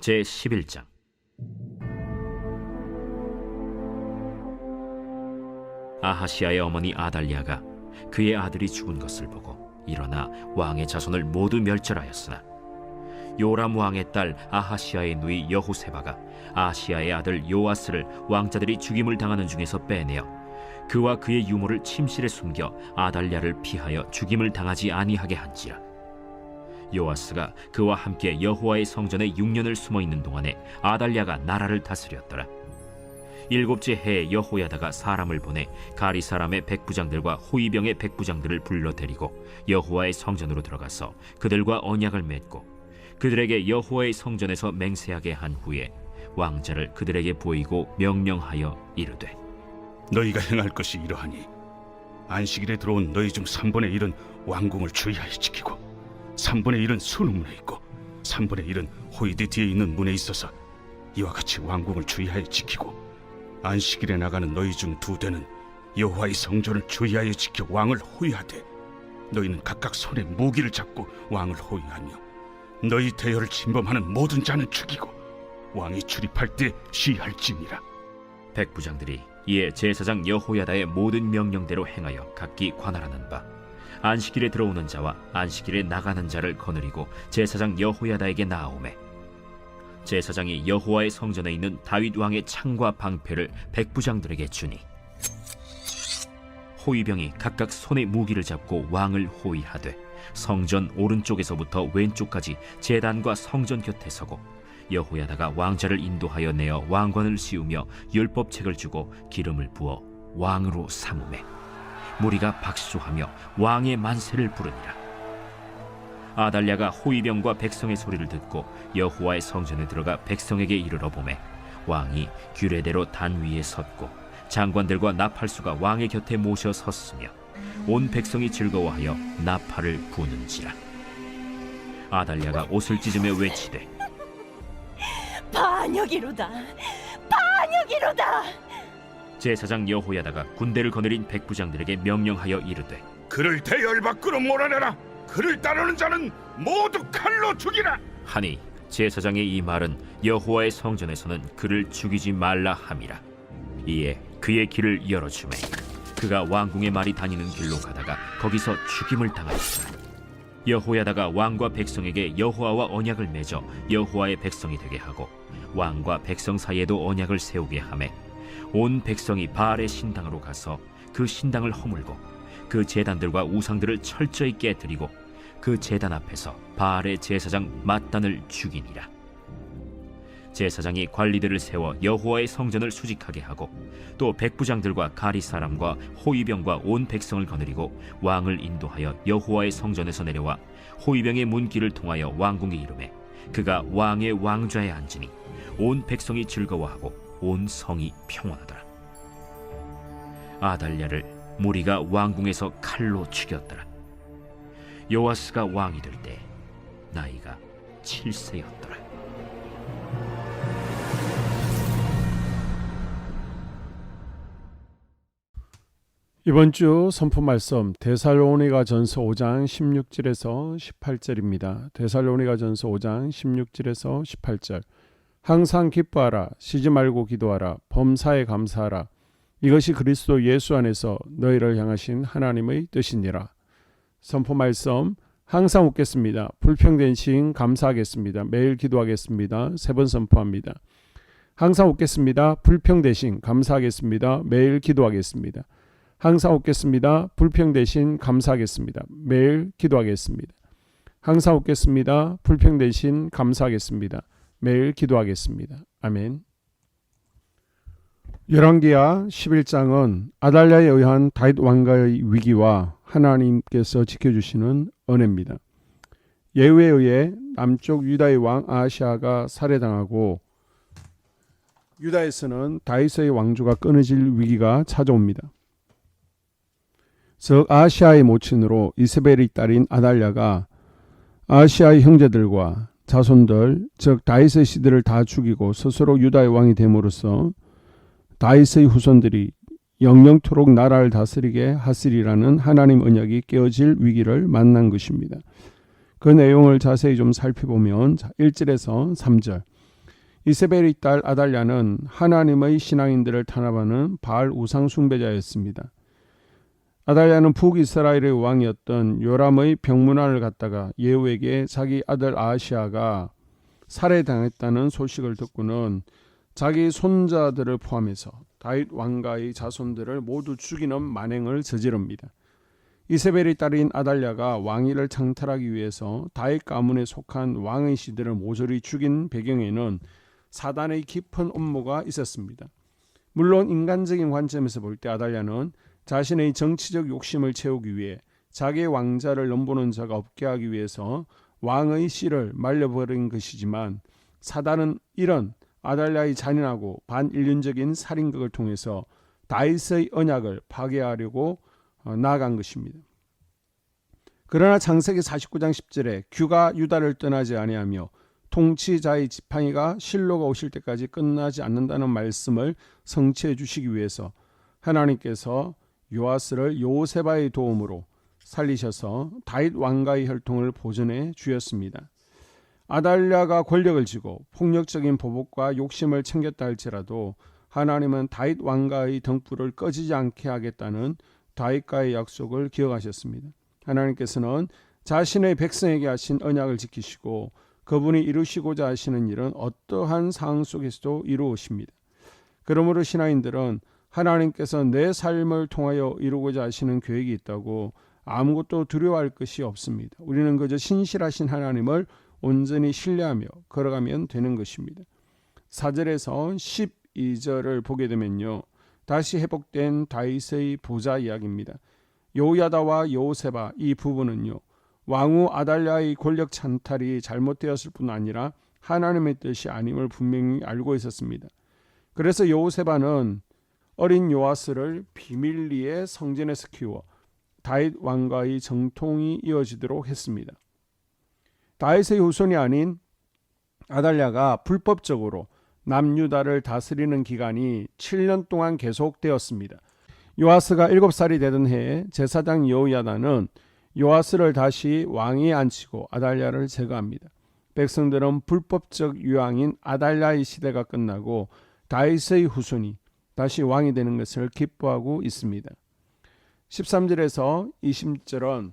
제11장. 아하시아의 어머니 아달랴가 그의 아들이 죽은 것을 보고 일어나 왕의 자손을 모두 멸절하였으나 요람 왕의 딸 아하시아의 누이 여호세바가 아하시아의 아들 요아스를 왕자들이 죽임을 당하는 중에서 빼내어 그와 그의 유모를 침실에 숨겨 아달랴를 피하여 죽임을 당하지 아니하게 한지라. 요아스가 그와 함께 여호와의 성전에 6년을 숨어있는 동안에 아달랴가 나라를 다스렸더라. 7째 해에 여호야다가 사람을 보내 가리 사람의 백부장들과 호위병의 백부장들을 불러 데리고 여호와의 성전으로 들어가서 그들과 언약을 맺고 그들에게 여호와의 성전에서 맹세하게 한 후에 왕자를 그들에게 보이고 명령하여 이르되, 너희가 행할 것이 이러하니 안식일에 들어온 너희 중 3분의 1은 왕궁을 주의하여 지키고 3분의 1은 수능문에 있고 3분의 1은 호위대 뒤에 있는 문에 있어서 이와 같이 왕궁을 주의하여 지키고 안식일에 나가는 너희 중 2대는 여호와의 성전을 주의하여 지켜 왕을 호위하되 너희는 각각 손에 무기를 잡고 왕을 호위하며 너희 대열을 침범하는 모든 자는 죽이고 왕이 출입할 때 시할지니라. 백부장들이 이에 제사장 여호야다의 모든 명령대로 행하여 각기 관할하는 바 안식일에 들어오는 자와 안식일에 나가는 자를 거느리고 제사장 여호야다에게 나아오매 제사장이 여호와의 성전에 있는 다윗 왕의 창과 방패를 백부장들에게 주니 호위병이 각각 손에 무기를 잡고 왕을 호위하되 성전 오른쪽에서부터 왼쪽까지 제단과 성전 곁에 서고 여호야다가 왕자를 인도하여 내어 왕관을 씌우며 율법책을 주고 기름을 부어 왕으로 삼으매 무리가 박수하며 왕의 만세를 부르니라. 아달랴가 호위병과 백성의 소리를 듣고 여호와의 성전에 들어가 백성에게 이르러 보매 왕이 규례대로 단 위에 섰고 장관들과 나팔수가 왕의 곁에 모셔 섰으며 온 백성이 즐거워하여 나팔을 부는지라. 아달랴가 옷을 찢으며 외치되, 반역이로다, 반역이로다. 제사장 여호야다가 군대를 거느린 백부장들에게 명령하여 이르되, 그를 대열 밖으로 몰아내라. 그를 따르는 자는 모두 칼로 죽이라 하니 제사장의 이 말은 여호와의 성전에서는 그를 죽이지 말라 함이라. 이에 그의 길을 열어주매 그가 왕궁의 말이 다니는 길로 가다가 거기서 죽임을 당하였더라. 여호야다가 왕과 백성에게 여호와와 언약을 맺어 여호와의 백성이 되게 하고 왕과 백성 사이에도 언약을 세우게 하매 온 백성이 바알의 신당으로 가서 그 신당을 허물고 그 제단들과 우상들을 철저히 깨뜨리고 그 제단 앞에서 바알의 제사장 맏단을 죽이니라. 제사장이 관리들을 세워 여호와의 성전을 수직하게 하고 또 백부장들과 가리 사람과 호위병과 온 백성을 거느리고 왕을 인도하여 여호와의 성전에서 내려와 호위병의 문길을 통하여 왕궁에 이르매 그가 왕의 왕좌에 앉으니 온 백성이 즐거워하고 온 성이 평온하더라. 아달랴를 무리가 왕궁에서 칼로 죽였더라. 요아스가 왕이 될 때 나이가 7세였더라. 이번 주 선포 말씀 데살로니가전서 5장 16절에서 18절입니다. 데살로니가전서 5장 16절에서 18절. 항상 기뻐하라, 쉬지 말고 기도하라, 범사에 감사하라. 이것이 그리스도 예수 안에서 너희를 향하신 하나님의 뜻이니라. 선포 말씀, 항상 웃겠습니다. 불평된 시인 감사하겠습니다. 매일 기도하겠습니다. 3번 선포합니다. 항상 웃겠습니다. 불평대신 감사하겠습니다. 매일 기도하겠습니다. 항상 웃겠습니다. 불평대신 감사하겠습니다. 매일 기도하겠습니다. 항상 웃겠습니다. 불평대신 감사하겠습니다. 매일 기도하겠습니다. 아멘. 열왕기하 11장은 아달랴에 의한 다윗 왕가의 위기와 하나님께서 지켜주시는 은혜입니다. 예후에 의해 남쪽 유다의 왕 아하시아가 살해당하고 유다에서는 다윗의 왕조가 끊어질 위기가 찾아옵니다. 즉 아하시아의 모친으로 이세벨의 딸인 아달랴가 아하시아의 형제들과 자손들 즉 다윗의 시들을 다 죽이고 스스로 유다의 왕이 됨으로써 다윗의 후손들이 영영토록 나라를 다스리게 하시리라는 하나님 언약이 깨어질 위기를 만난 것입니다. 그 내용을 자세히 좀 살펴보면 1절에서 3절 이세벨의 딸 아달랴는 하나님의 신앙인들을 탄압하는 바알 우상 숭배자였습니다. 아달랴는 북이스라엘의 왕이었던 요람의 병문안을 갖다가 예후에게 자기 아들 아하시아가 살해당했다는 소식을 듣고는 자기 손자들을 포함해서 다윗 왕가의 자손들을 모두 죽이는 만행을 저지릅니다. 이세벨의 딸인 아달랴가 왕위를 창탈하기 위해서 다윗 가문에 속한 왕의 씨들을 모조리 죽인 배경에는 사단의 깊은 음모가 있었습니다. 물론 인간적인 관점에서 볼 때 아달랴는 자신의 정치적 욕심을 채우기 위해 자기의 왕자를 넘보는 자가 없게 하기 위해서 왕의 씨를 말려버린 것이지만, 사단은 이런 아달랴의 잔인하고 반인륜적인 살인극을 통해서 다윗의 언약을 파괴하려고 나아간 것입니다. 그러나 창세기 49장 10절에 규가 유다를 떠나지 아니하며 통치자의 지팡이가 실로가 오실 때까지 끝나지 않는다는 말씀을 성취해 주시기 위해서 하나님께서 요아스를 요세바의 도움으로 살리셔서 다윗 왕가의 혈통을 보존해 주었습니다. 아달랴가 권력을 쥐고 폭력적인 보복과 욕심을 챙겼다 할지라도 하나님은 다윗 왕가의 등불을 꺼지지 않게 하겠다는 다윗과의 약속을 기억하셨습니다. 하나님께서는 자신의 백성에게 하신 언약을 지키시고 그분이 이루시고자 하시는 일은 어떠한 상황 속에서도 이루어십니다. 그러므로 신앙인들은 하나님께서 내 삶을 통하여 이루고자 하시는 계획이 있다고 아무것도 두려워할 것이 없습니다. 우리는 그저 신실하신 하나님을 온전히 신뢰하며 걸어가면 되는 것입니다. 4절에서 12절을 보게 되면요, 다시 회복된 다윗의 보좌 이야기입니다. 요야다와 요세바 이 부부는요, 왕후 아달랴의 권력 찬탈이 잘못되었을 뿐 아니라 하나님의 뜻이 아님을 분명히 알고 있었습니다. 그래서 요세바는 어린 요아스를 비밀리에 성전에서 키워 다윗 왕가의 정통이 이어지도록 했습니다. 다윗의 후손이 아닌 아달랴가 불법적으로 남유다를 다스리는 기간이 7년 동안 계속되었습니다. 요아스가 7살이 되던 해에 제사장 여호야다는 요아스를 다시 왕위에 앉히고 아달랴를 제거합니다. 백성들은 불법적 유황인 아달랴의 시대가 끝나고 다윗의 후손이 다시 왕이 되는 것을 기뻐하고 있습니다. 13절에서 20절은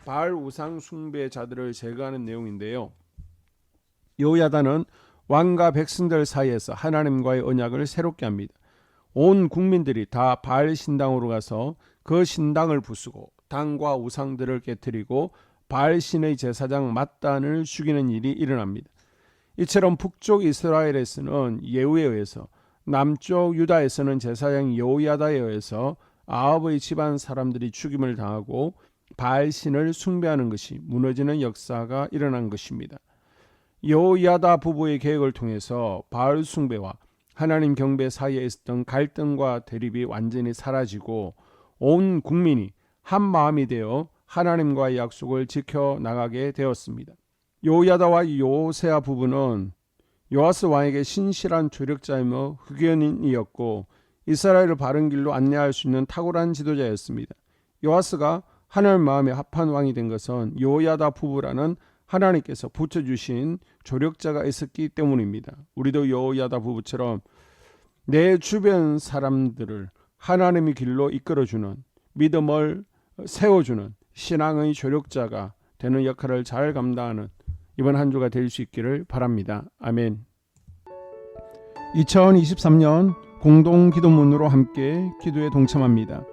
바알 우상 숭배자들을 제거하는 내용인데요. 여호야다는 왕과 백성들 사이에서 하나님과의 언약을 새롭게 합니다. 온 국민들이 다 바알 신당으로 가서 그 신당을 부수고 당과 우상들을 깨뜨리고 바알 신의 제사장 맏단을 죽이는 일이 일어납니다. 이처럼 북쪽 이스라엘에서는 예후에 의해서, 남쪽 유다에서는 제사장 여호야다에 의해서 아합의 집안 사람들이 죽임을 당하고 바알 신을 숭배하는 것이 무너지는 역사가 일어난 것입니다. 여호야다 부부의 계획을 통해서 바알 숭배와 하나님 경배 사이에 있었던 갈등과 대립이 완전히 사라지고 온 국민이 한 마음이 되어 하나님과의 약속을 지켜나가게 되었습니다. 여호야다와 요세아 부부는 요아스 왕에게 신실한 조력자이며 흑연인이었고 이스라엘을 바른 길로 안내할 수 있는 탁월한 지도자였습니다. 요아스가 하나님 마음에 합한 왕이 된 것은 여호야다 부부라는 하나님께서 붙여주신 조력자가 있었기 때문입니다. 우리도 여호야다 부부처럼 내 주변 사람들을 하나님의 길로 이끌어주는, 믿음을 세워주는 신앙의 조력자가 되는 역할을 잘 감당하는 이번 한 주가 될 수 있기를 바랍니다. 아멘. 2023년 공동 기도문으로 함께 기도에 동참합니다.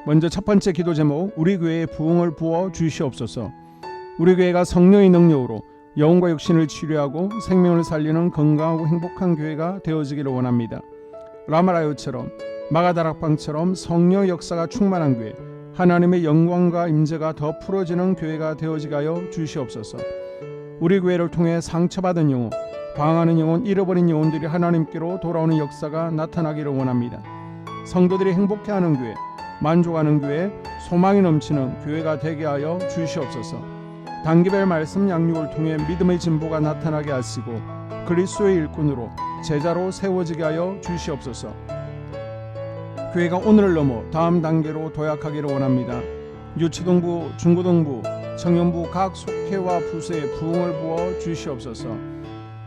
먼저 첫 번째 기도 제목, 우리 교회에 부흥을 부어 주시옵소서. 우리 교회가 성령의 능력으로 영혼과 육신을 치료하고 생명을 살리는 건강하고 행복한 교회가 되어지기를 원합니다. 라마라요처럼, 마가다락방처럼 성령 역사가 충만한 교회, 하나님의 영광과 임재가 더 풀어지는 교회가 되어지게 하여 주시옵소서. 우리 교회를 통해 상처받은 영혼, 방황하는 영혼, 잃어버린 영혼들이 하나님께로 돌아오는 역사가 나타나기를 원합니다. 성도들이 행복해하는 교회, 만족하는 교회, 소망이 넘치는 교회가 되게 하여 주시옵소서. 단기별 말씀 양육을 통해 믿음의 진보가 나타나게 하시고 그리스도의 일꾼으로 제자로 세워지게 하여 주시옵소서. 교회가 오늘을 넘어 다음 단계로 도약하기를 원합니다. 유치동부, 중고등부, 청년부 각 속회와 부서에 부흥을 부어 주시옵소서.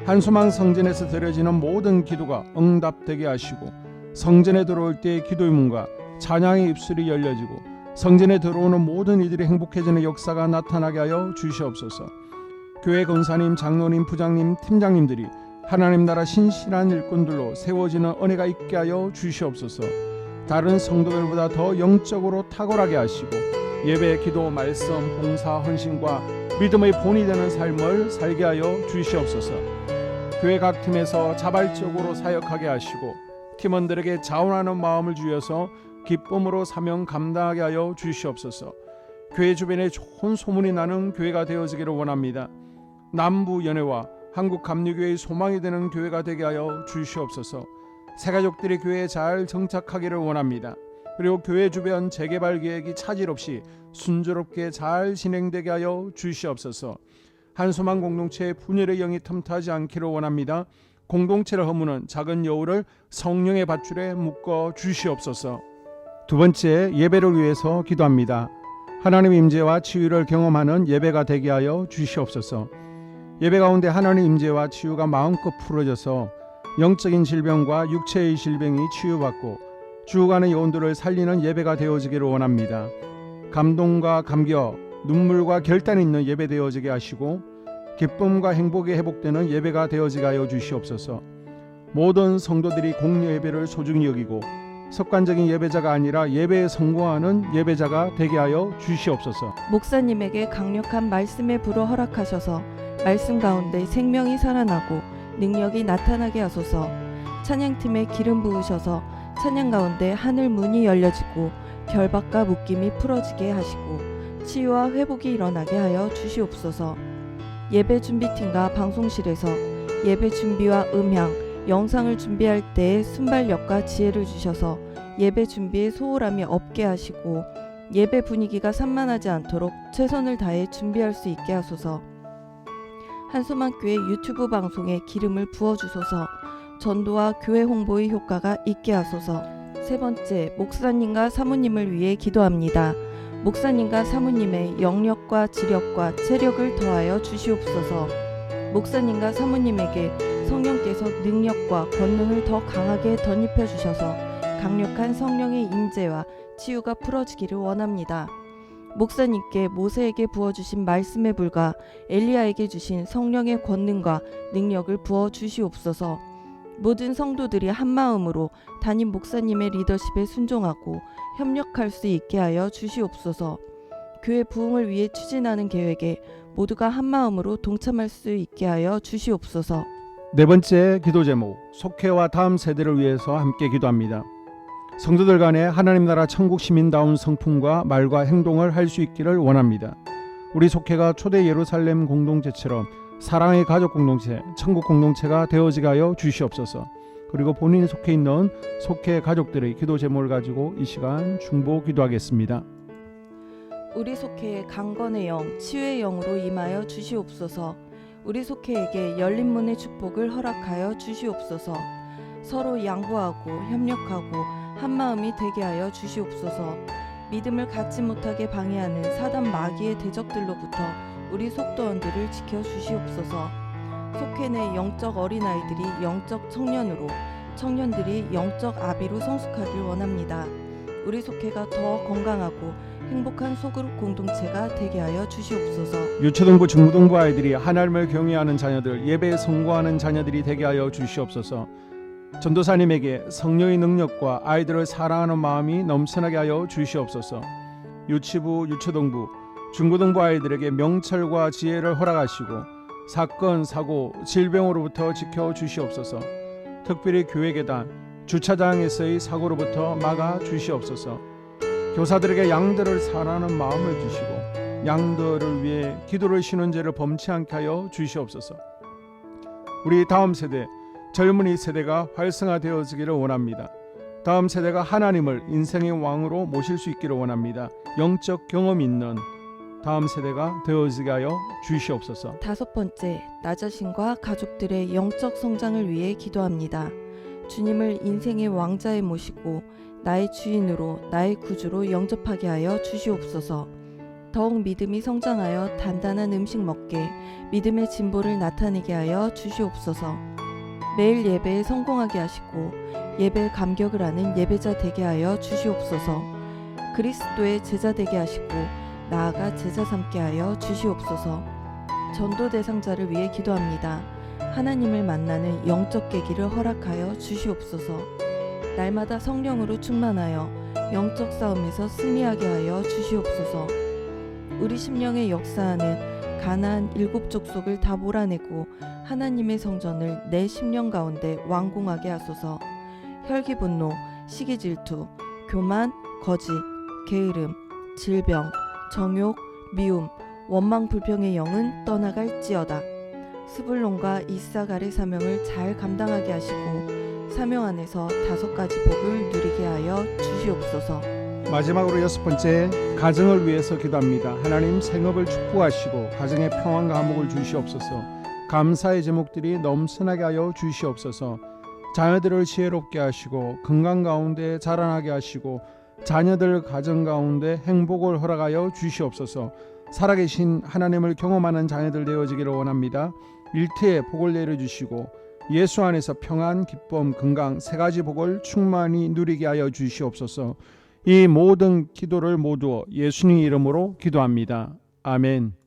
한수망 성전에서 드려지는 모든 기도가 응답되게 하시고 성전에 들어올 때의 기도의 문과 찬양의 입술이 열려지고 성전에 들어오는 모든 이들이 행복해지는 역사가 나타나게 하여 주시옵소서. 교회 권사님, 장로님, 부장님, 팀장님들이 하나님 나라 신실한 일꾼들로 세워지는 은혜가 있게 하여 주시옵소서. 다른 성도들보다 더 영적으로 탁월하게 하시고 예배, 기도, 말씀, 봉사, 헌신과 믿음의 본이 되는 삶을 살게 하여 주시옵소서. 교회 각 팀에서 자발적으로 사역하게 하시고 팀원들에게 자원하는 마음을 주셔서 기쁨으로 사명 감당하게 하여 주시옵소서. 교회 주변에 좋은 소문이 나는 교회가 되어지기를 원합니다. 남부 연회와 한국 감리교회의 소망이 되는 교회가 되게 하여 주시옵소서. 새가족들이 교회에 잘 정착하기를 원합니다. 그리고 교회 주변 재개발 계획이 차질 없이 순조롭게 잘 진행되게 하여 주시옵소서. 한소망 공동체의 분열의 영이 틈타지 않기를 원합니다. 공동체를 허무는 작은 여우를 성령의 밧줄에 묶어 주시옵소서. 두 번째, 예배를 위해서 기도합니다. 하나님 임재와 치유를 경험하는 예배가 되게 하여 주시옵소서. 예배 가운데 하나님 임재와 치유가 마음껏 풀어져서 영적인 질병과 육체의 질병이 치유받고 죽어가는 영혼들을 살리는 예배가 되어지기를 원합니다. 감동과 감격, 눈물과 결단이 있는 예배 되어지게 하시고 기쁨과 행복이 회복되는 예배가 되어지게 하여 주시옵소서. 모든 성도들이 공여 예배를 소중히 여기고 습관적인 예배자가 아니라 예배에 성공하는 예배자가 되게 하여 주시옵소서. 목사님에게 강력한 말씀의 불을 허락하셔서 말씀 가운데 생명이 살아나고 능력이 나타나게 하소서. 찬양팀에 기름 부으셔서 찬양 가운데 하늘 문이 열려지고 결박과 묶임이 풀어지게 하시고 치유와 회복이 일어나게 하여 주시옵소서. 예배 준비팀과 방송실에서 예배 준비와 음향, 영상을 준비할 때의 순발력과 지혜를 주셔서 예배 준비에 소홀함이 없게 하시고 예배 분위기가 산만하지 않도록 최선을 다해 준비할 수 있게 하소서. 한소망교회 유튜브 방송에 기름을 부어주소서. 전도와 교회 홍보의 효과가 있게 하소서. 세 번째, 목사님과 사모님을 위해 기도합니다. 목사님과 사모님의 영력과 지력과 체력을 더하여 주시옵소서. 목사님과 사모님에게 성령께서 능력과 권능을 더 강하게 덧입혀 주셔서 강력한 성령의 임재와 치유가 풀어지기를 원합니다. 목사님께 모세에게 부어주신 말씀의 불과 엘리야에게 주신 성령의 권능과 능력을 부어 주시옵소서. 모든 성도들이 한마음으로 담임 목사님의 리더십에 순종하고 협력할 수 있게 하여 주시옵소서. 교회 부흥을 위해 추진하는 계획에 모두가 한마음으로 동참할 수 있게 하여 주시옵소서. 네 번째 기도 제목, 속회와 다음 세대를 위해서 함께 기도합니다. 성도들 간에 하나님 나라 천국 시민다운 성품과 말과 행동을 할 수 있기를 원합니다. 우리 속회가 초대 예루살렘 공동체처럼 사랑의 가족 공동체, 천국 공동체가 되어지게 하여 주시옵소서. 그리고 본인이 속해 있는 속회 가족들의 기도 제목을 가지고 이 시간 중보 기도하겠습니다. 우리 속회에 강건의 영, 치유의 영으로 임하여 주시옵소서. 우리 속회에게 열린 문의 축복을 허락하여 주시옵소서. 서로 양보하고 협력하고 한마음이 되게 하여 주시옵소서. 믿음을 갖지 못하게 방해하는 사단 마귀의 대적들로부터 우리 속도원들을 지켜주시옵소서. 속회 내 영적 어린아이들이 영적 청년으로, 청년들이 영적 아비로 성숙하길 원합니다. 우리 속회가 더 건강하고 행복한 소그룹 공동체가 되게 하여 주시옵소서. 유초등부, 중고등부 아이들이 하나님을 경외하는 자녀들, 예배에 성공하는 자녀들이 되게 하여 주시옵소서. 전도사님에게 성령의 능력과 아이들을 사랑하는 마음이 넘쳐나게 하여 주시옵소서. 유치부, 유초등부, 중고등부 아이들에게 명철과 지혜를 허락하시고 사건, 사고, 질병으로부터 지켜주시옵소서. 특별히 교회계단, 주차장에서의 사고로부터 막아 주시옵소서. 교사들에게 양들을 사랑하는 마음을 주시고 양들을 위해 기도를 쉬는 죄를 범치 않게 하여 주시옵소서. 우리 다음 세대, 젊은이 세대가 활성화되어지기를 원합니다. 다음 세대가 하나님을 인생의 왕으로 모실 수 있기를 원합니다. 영적 경험이 있는 다음 세대가 되어지게 하여 주시옵소서. 다섯 번째, 나 자신과 가족들의 영적 성장을 위해 기도합니다. 주님을 인생의 왕자에 모시고 나의 주인으로, 나의 구주로 영접하게 하여 주시옵소서. 더욱 믿음이 성장하여 단단한 음식 먹게 믿음의 진보를 나타내게 하여 주시옵소서. 매일 예배에 성공하게 하시고 예배에 감격을 하는 예배자 되게 하여 주시옵소서. 그리스도의 제자 되게 하시고 나아가 제자 삼게 하여 주시옵소서. 전도 대상자를 위해 기도합니다. 하나님을 만나는 영적 계기를 허락하여 주시옵소서. 날마다 성령으로 충만하여 영적 싸움에서 승리하게 하여 주시옵소서. 우리 심령에 역사하는 가나안 7 족속을 다 몰아내고 하나님의 성전을 내 심령 가운데 완공하게 하소서. 혈기 분노, 시기 질투, 교만, 거짓, 게으름, 질병, 정욕, 미움, 원망 불평의 영은 떠나갈지어다. 스불론과 이사갈의 사명을 잘 감당하게 하시고 사명 안에서 5가지 복을 누리게 하여 주시옵소서. 마지막으로 6번째, 가정을 위해서 기도합니다. 하나님 생업을 축복하시고 가정에 평안과 화목을 주시옵소서. 감사의 제목들이 넘쳐나게 하여 주시옵소서. 자녀들을 지혜롭게 하시고 건강 가운데 자라나게 하시고 자녀들 가정 가운데 행복을 허락하여 주시옵소서. 살아계신 하나님을 경험하는 자녀들 되어지기를 원합니다. 일터에 복을 내려주시고 예수 안에서 평안, 기쁨, 건강 3가지 복을 충만히 누리게 하여 주시옵소서. 이 모든 기도를 모두 예수님 이름으로 기도합니다. 아멘.